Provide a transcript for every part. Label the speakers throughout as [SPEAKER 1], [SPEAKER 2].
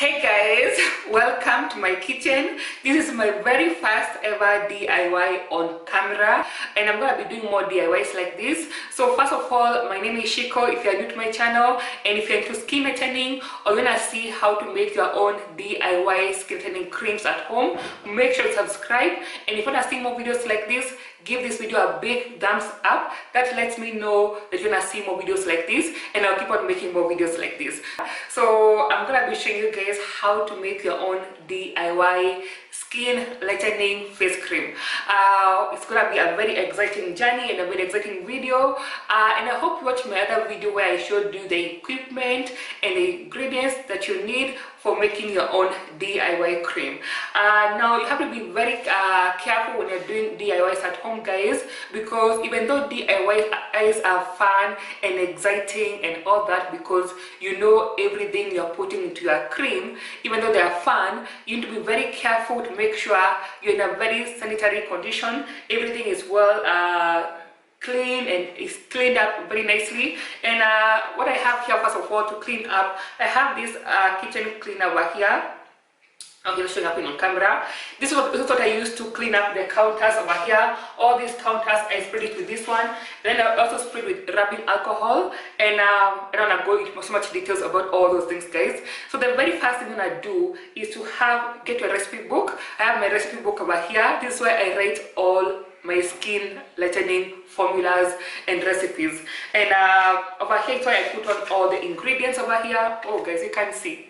[SPEAKER 1] Hey guys, welcome to my kitchen. This is my very first ever DIY on camera, and I'm gonna be doing more DIYs like this. So first of all, my name is Shiko if you're new to my channel, and if you're into skin lightening or you wanna see how to make your own DIY skin lightening creams at home, make sure to subscribe. And if you wanna see more videos like this, give this video a big thumbs up. That lets me know that you wanna see more videos like this, and I'll keep on making more videos like this. So I'm gonna be showing you guys how to make your own DIY skin lightening face cream. It's gonna be a very exciting journey and a very exciting video, and I hope you watch my other video where I showed you the equipment and the ingredients that you need for making your own DIY cream. Now you have to be very careful when you're doing DIYs at home, guys, because even though DIYs are fun and exciting and all that, because you know everything you're putting into your cream, even though they are fun, you need to be very careful to make sure you're in a very sanitary condition. Everything is well clean and it's cleaned up very nicely. And what I have here, first of all, to clean up, I have this kitchen cleaner over here. I'm going to show you on camera. This is what I use to clean up the counters over here. All these counters I sprayed it with this one. Then I also sprayed with rubbing alcohol, and I don't want to go into so much details about all those things, guys. So the very first thing I'm going to do is to get your recipe book. I have my recipe book over here. This is where I write all my skin lightening formulas and recipes. And over here is where I put on all the ingredients over here. Oh guys, you can't see.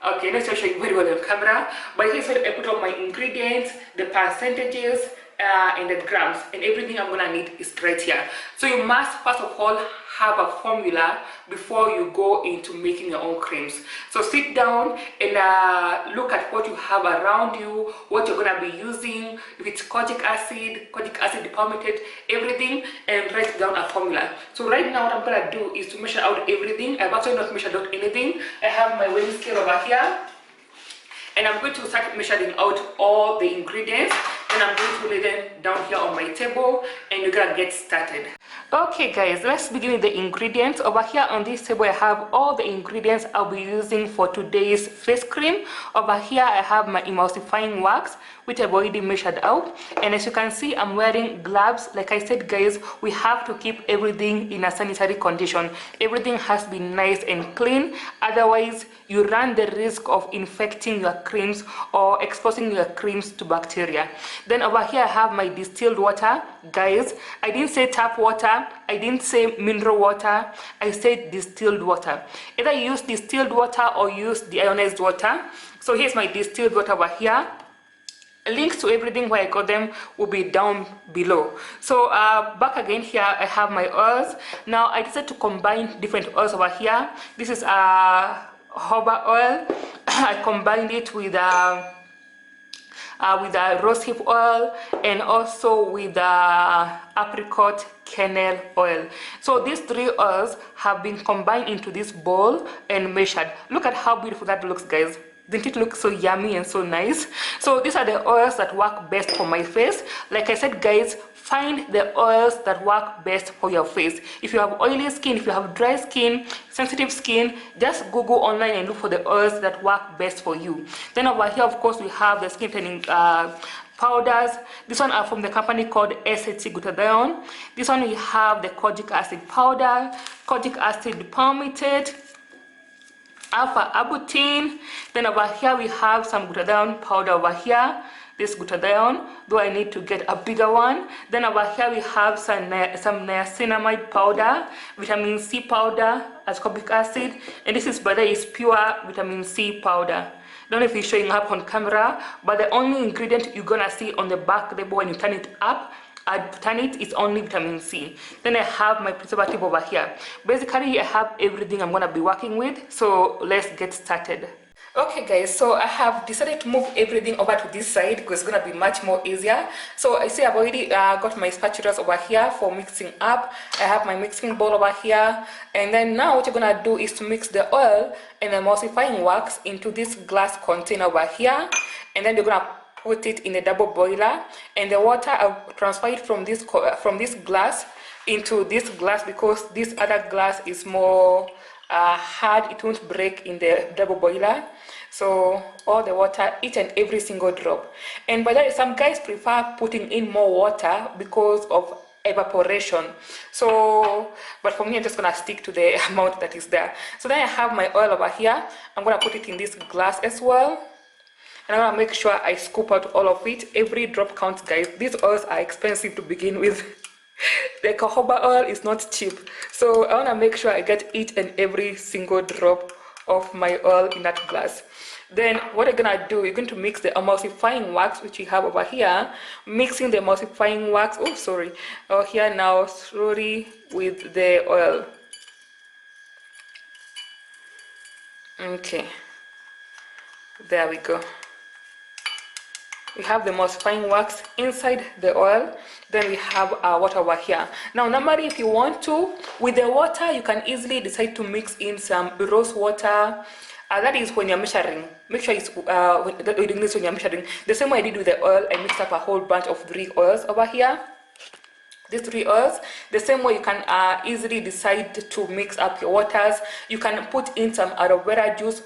[SPEAKER 1] Okay, let's show you very well on camera. But here's where I put all my ingredients, the percentages, and the grams, and everything I'm gonna need is right here. So you must first of all have a formula before you go into making your own creams. So sit down and look at what you have around you, what you're gonna be using, if it's kojic acid depalmated, everything, and write down a formula. So right now what I'm gonna do is to measure out everything. I've actually not measured out anything. I have my weighing scale over here, and I'm going to start measuring out all the ingredients. Then I'm going to lay them down here on my table, and we're gonna get started. Okay guys, let's begin with the ingredients. Over here on this table I have all the ingredients I'll be using for today's face cream. Over here I have my emulsifying wax, which I've already measured out, and as you can see I'm wearing gloves. Like I said, guys, we have to keep everything in a sanitary condition. Everything has to be nice and clean, otherwise you run the risk of infecting your creams or exposing your creams to bacteria. Then over here I have my distilled water. Guys, I didn't say tap water, I didn't say mineral water, I said distilled water. Either use distilled water or use deionized water. So here's my distilled water over here. Links to everything where I got them will be down below. So back again here I have my oils. Now I decided to combine different oils over here. This is jojoba oil. I combined it with rosehip oil, and also with apricot kernel oil. So these three oils have been combined into this bowl and measured. Look at how beautiful that looks, guys. Didn't it look so yummy and so nice? So these are the oils that work best for my face. Like I said, guys, find the oils that work best for your face. If you have oily skin, if you have dry skin, sensitive skin, just Google online and look for the oils that work best for you. Then over here, of course, we have the skin lightening powders. This one are from the company called SHC GLUTATHIONE. This one we have the kojic acid powder, kojic acid palmitate, alpha arbutin. Then over here we have some glutathione powder over here. This glutathione, though I need to get a bigger one. Then over here we have some niacinamide powder, vitamin C powder, ascorbic acid, and this is, by the way, is pure vitamin C powder. Don't know if it's showing up on camera, but the only ingredient you're gonna see on the back label when you turn it up, is only vitamin C. Then I have my preservative over here. Basically I have everything I'm gonna be working with, so let's get started. Okay guys, so I have decided to move everything over to this side because it's gonna be much more easier. So I see I've already got my spatulas over here for mixing up. I have my mixing bowl over here, and then now what you're gonna do is to mix the oil and emulsifying wax into this glass container over here, and then you're gonna put it in a double boiler, and the water I'll transfer it from this glass into this glass, because this other glass is more hard, it won't break in the double boiler. So all the water, each and every single drop. And by that, some guys prefer putting in more water because of evaporation. So but for me, I'm just gonna stick to the amount that is there. So then I have my oil over here. I'm gonna put it in this glass as well, and I'm gonna make sure I scoop out all of it. Every drop counts, guys. These oils are expensive to begin with. The jojoba oil is not cheap, so I want to make sure I get each and every single drop of my oil in that glass. Then what you're gonna do, you're going to mix the emulsifying wax, which you have over here, mixing the emulsifying wax, here now, slowly with the oil. Okay, there we go. We have the emulsifying wax inside the oil. Then we have our water over here. Now normally, if you want to, with the water, you can easily decide to mix in some rose water. That is when you're measuring. Make sure it's when you're measuring. The same way I did with the oil, I mixed up a whole bunch of 3 oils over here. These 3 oils, the same way you can easily decide to mix up your waters. You can put in some aloe vera juice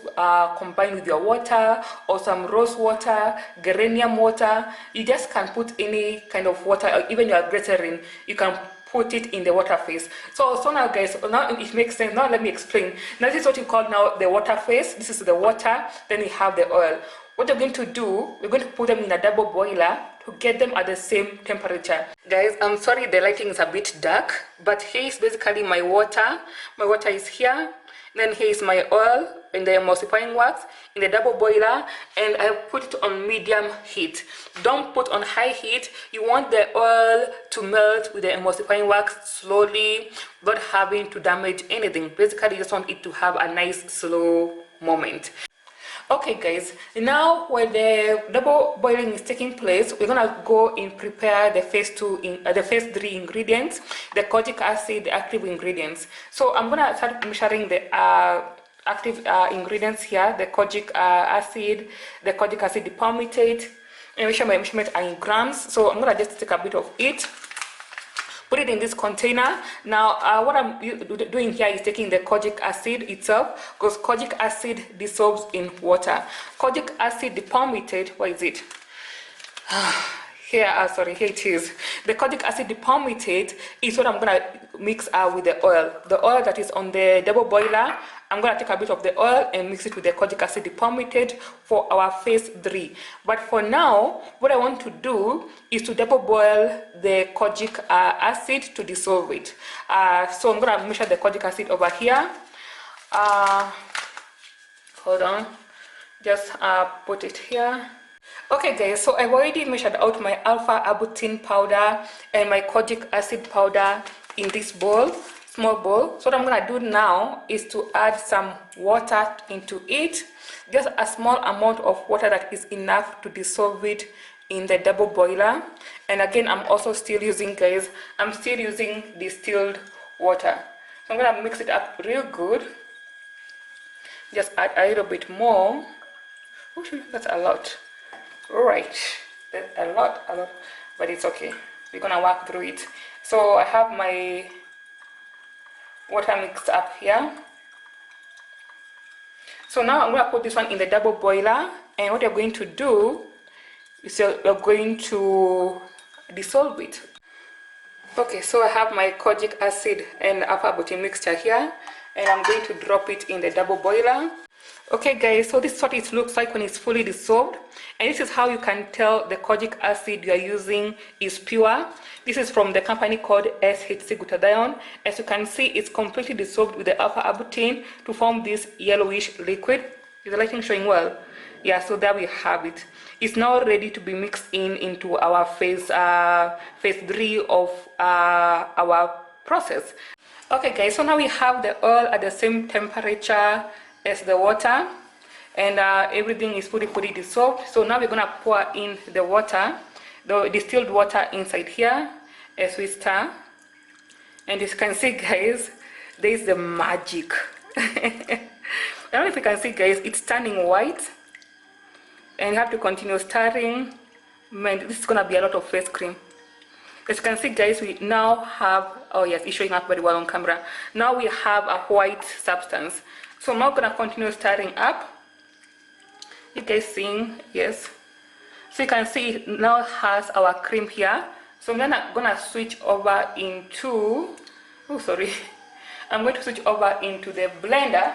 [SPEAKER 1] combined with your water, or some rose water, geranium water. You just can put any kind of water, or even your glycerin, you can put it in the water phase. So now guys, now it makes sense. Now let me explain. Now this is what you call now the water phase. This is the water, then we have the oil. What you're going to do, we're going to put them in a double boiler to get them at the same temperature. Guys, I'm sorry the lighting is a bit dark, but here is basically my water. My water is here. Then here is my oil in the emulsifying wax in the double boiler, and I put it on medium heat. Don't put on high heat. You want the oil to melt with the emulsifying wax slowly, without having to damage anything. Basically, you just want it to have a nice slow moment. Okay guys, now when the double boiling is taking place, we're gonna go and prepare the phase 3 ingredients, the kojic acid, the active ingredients. So I'm gonna start measuring the active ingredients here, the kojic acid, the kojic acid palmitate, and make sure my measurements are in grams. So I'm gonna just take a bit of it, put it in this container. Now what I'm doing here is taking the kojic acid itself, because kojic acid dissolves in water. Kojic acid palmitate, where is it? Here it is. The kojic acid palmitate is what I'm gonna mix with the oil. The oil that is on the double boiler, I'm gonna take a bit of the oil and mix it with the kojic acid palmitate for our phase 3. But for now, what I want to do is to double boil the kojic acid to dissolve it. So I'm gonna measure the kojic acid over here. Hold on, just put it here. Okay guys, so I've already measured out my alpha arbutin powder and my kojic acid powder in this bowl, small bowl. So what I'm gonna do now is to add some water into it, just a small amount of water that is enough to dissolve it in the double boiler. And again, I'm still using distilled water. So I'm gonna mix it up real good. Just add a little bit more. That's a lot. Alright, that's a lot, but it's okay. We're gonna work through it. So I have my water mixed up here. So now I'm gonna put this one in the double boiler, and what you're going to do is you're going to dissolve it. Okay, so I have my kojic acid and alpha arbutin mixture here, and I'm going to drop it in the double boiler. Okay guys, so this is what it looks like when it's fully dissolved, and this is how you can tell the kojic acid you are using is pure. This is from the company called SHC GLUTATHIONE. As you can see, it's completely dissolved with the alpha arbutin to form this yellowish liquid. Is the lighting showing well? Yeah, so there we have it. It's now ready to be mixed into our phase 3 of our process. Okay guys, so now we have the oil at the same temperature as the water, and everything is fully dissolved. So now we're gonna pour in the water, the distilled water inside here as we stir. And as you can see guys, there is the magic. I don't know if you can see guys, it's turning white, and you have to continue stirring. Man, this is gonna be a lot of face cream. As you can see guys, we now have, oh yes, it's showing up very well on camera. Now we have a white substance. So I'm now gonna continue stirring up. You guys seeing? Yes. So you can see it now has our cream here. So I'm gonna switch over into, oh sorry, I'm going to switch over into the blender,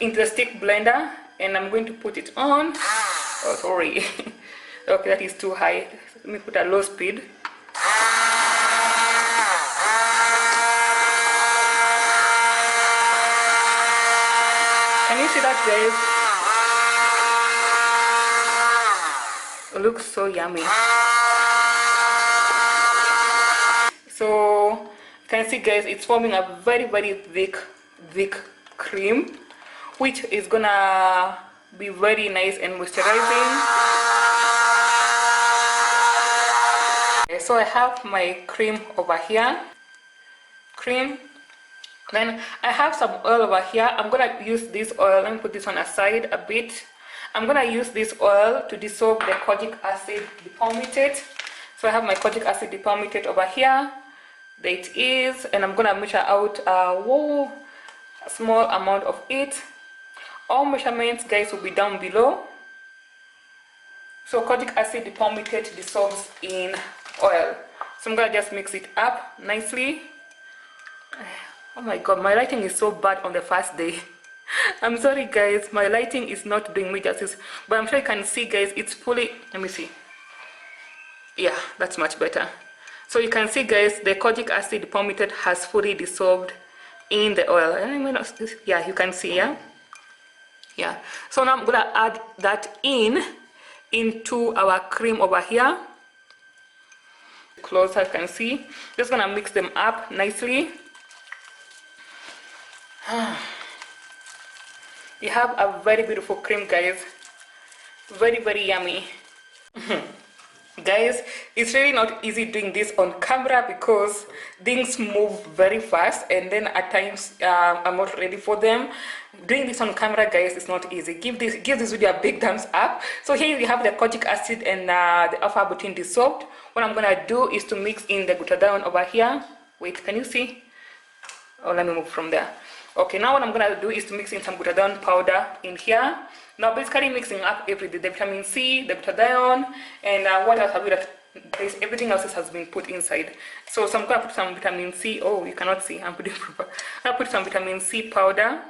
[SPEAKER 1] into the stick blender, and I'm going to put it on. Oh sorry. Okay, that is too high. Let me put a low speed. Can you see that guys? It looks so yummy. So you can see guys, it's forming a very thick cream, which is gonna be very nice and moisturizing. So I have my cream over here, then I have some oil over here. I'm gonna use this oil. Let me put this one aside a bit. I'm gonna use this oil to dissolve the kojic acid dipalmitate. So I have my kojic acid dipalmitate over here. There it is, and I'm gonna measure out a small amount of it. All measurements guys will be down below. So kojic acid dipalmitate dissolves in oil. So I'm gonna just mix it up nicely. Oh my god, my lighting is so bad on the first day. I'm sorry guys, my lighting is not doing me justice, but I'm sure you can see guys, it's fully, let me see. Yeah, that's much better. So you can see guys, the kojic acid dipalmitate has fully dissolved in the oil. Yeah, you can see, yeah. So now I'm gonna add that into our cream over here. Closer, you can see. Just gonna mix them up nicely. You have a very beautiful cream guys, very yummy. Guys, it's really not easy doing this on camera because things move very fast, and then at times I'm not ready for them. Doing this on camera guys is not easy. Give this video a big thumbs up. So here you have the kojic acid and the alpha butene dissolved. What I'm gonna do is to mix in the glutathione over here. Wait, can you see? Oh, let me move from there. Okay, now what I'm gonna do is to mix in some glutathione powder in here. Now basically mixing up everything, the vitamin C, the glutathione, and what else have we got? Everything else has been put inside. So I'm gonna put some vitamin C. Oh, you cannot see, I'm putting proper. I'm gonna put some vitamin C powder,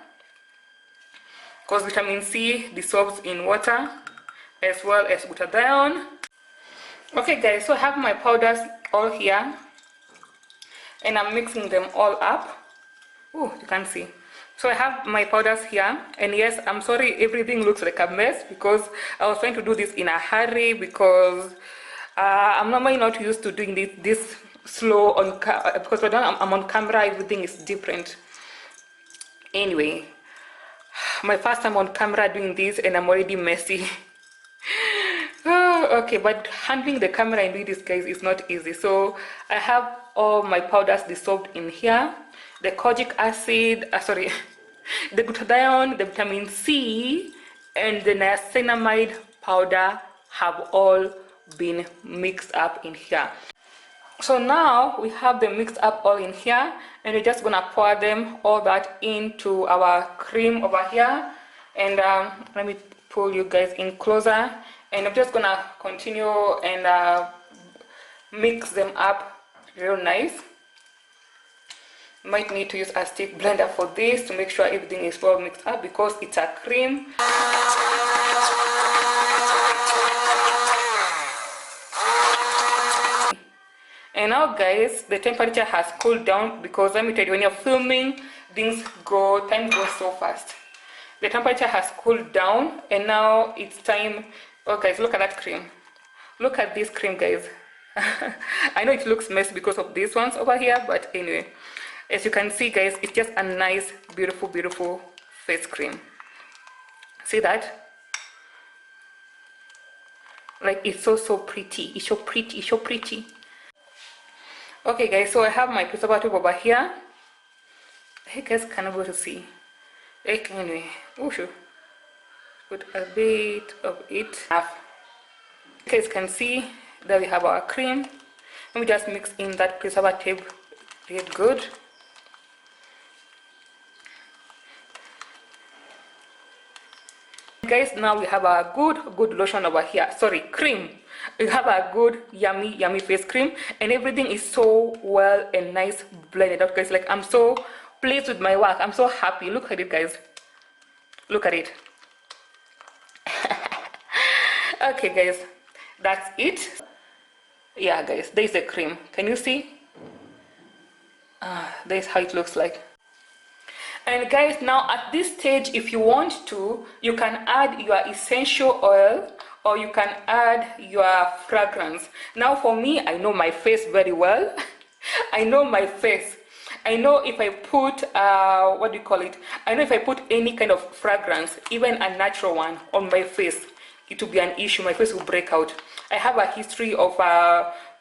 [SPEAKER 1] because vitamin C dissolves in water, as well as glutathione. Okay guys, so I have my powders all here, and I'm mixing them all up. Oh, you can see. So I have my powders here, and yes, I'm sorry everything looks like a mess because I was trying to do this in a hurry because I'm normally not used to doing this slow on because when I'm on camera everything is different. Anyway, my first time on camera doing this and I'm already messy. Okay, but handling the camera and doing this guys is not easy. So I have all my powders dissolved in here. The kojic acid, the glutathione, the vitamin C, and the niacinamide powder have all been mixed up in here. So now we have them mixed up all in here, and we're just gonna pour them all that into our cream over here. And let me pull you guys in closer, and I'm just gonna continue and mix them up real nice. Might need to use a stick blender for this to make sure everything is well mixed up because it's a cream. And now guys, the temperature has cooled down because let me tell you, when you're filming, time goes so fast. The temperature has cooled down, and now it's time. Oh guys, look at that cream. Look at this cream guys. I know it looks messy because of these ones over here, but anyway. As you can see guys, it's just a nice beautiful face cream. See that? Like it's so pretty. It's so pretty. Okay guys, so I have my preservative over here. You guys can able to see. Anyway, sure. Put a bit of it. You guys can see There we have our cream. Let me just mix in that preservative really good. Guys, now we have our good lotion over here. Sorry, cream. We have a good yummy face cream, and everything is so well and nice blended out, guys. Like, I'm so pleased with my work. I'm so happy. Look at it, guys. Look at it. Okay, guys, that's it. Yeah, guys, there's the cream. Can you see? There's how it looks like. And guys, now at this stage, if you want to, you can add your essential oil, or you can add your fragrance. Now for me, I know my face very well. I know my face. I know if I put what do you call it, I know if I put any kind of fragrance, even a natural one, on my face, it will be an issue. My face will break out. I have a history of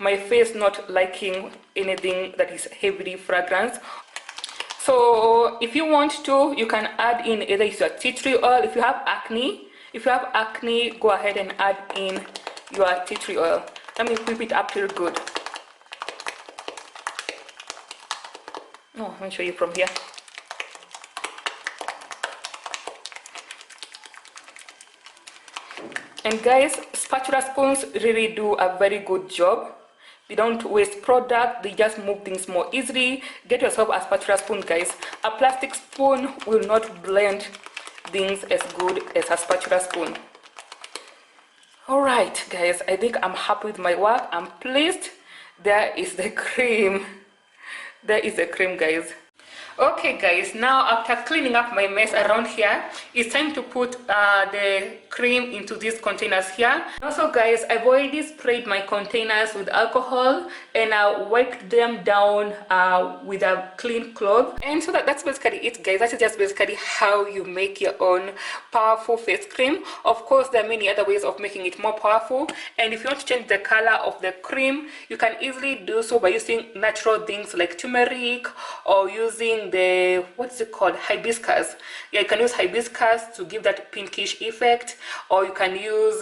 [SPEAKER 1] my face not liking anything that is heavily fragrance. So if you want to, you can add in either your tea tree oil. If you have acne, go ahead and add in your tea tree oil. Let me whip it up real good. Oh, let me show you from here. And guys, spatula spoons really do a very good job. They don't waste product, they just move things more easily. Get yourself a spatula spoon, guys. A plastic spoon will not blend things as good as a spatula spoon. Alright, guys, I think I'm happy with my work. I'm pleased. There is the cream. There is the cream, guys. Okay, guys, now after cleaning up my mess around here, it's time to put the cream into these containers here. Also, guys, I've already sprayed my containers with alcohol, and I wiped them down with a clean cloth. And so that's basically it, guys. That is just basically how you make your own powerful face cream. Of course, there are many other ways of making it more powerful, and if you want to change the color of the cream, you can easily do so by using natural things like turmeric, or using the, what's it called, hibiscus. Yeah, you can use hibiscus to give that pinkish effect, or you can use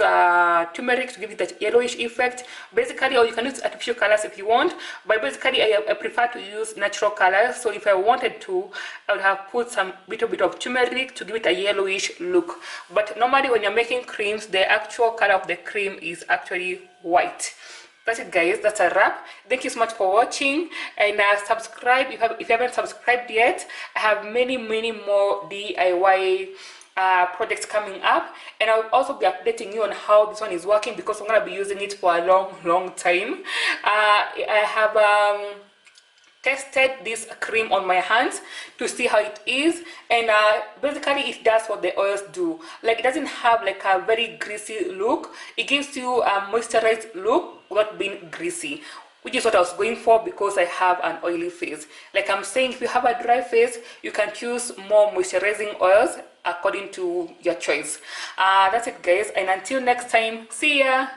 [SPEAKER 1] turmeric to give it that yellowish effect, basically, or you can use artificial colors if you want, but basically I prefer to use natural colors. So if I wanted to, I would have put some little bit of turmeric to give it a yellowish look, but normally when you're making creams, the actual color of the cream is actually white. That's it, guys. That's a wrap. Thank you so much for watching, and subscribe if you haven't subscribed yet. I have many more DIY projects coming up, and I'll also be updating you on how this one is working, because I'm gonna be using it for a long time. I have tested this cream on my hands to see how it is, and basically it does what the oils do. Like, it doesn't have like a very greasy look. It gives you a moisturized look without being greasy, which is what I was going for because I have an oily face. Like I'm saying, if you have a dry face, you can choose more moisturizing oils according to your choice. That's it, guys, and until next time, see ya.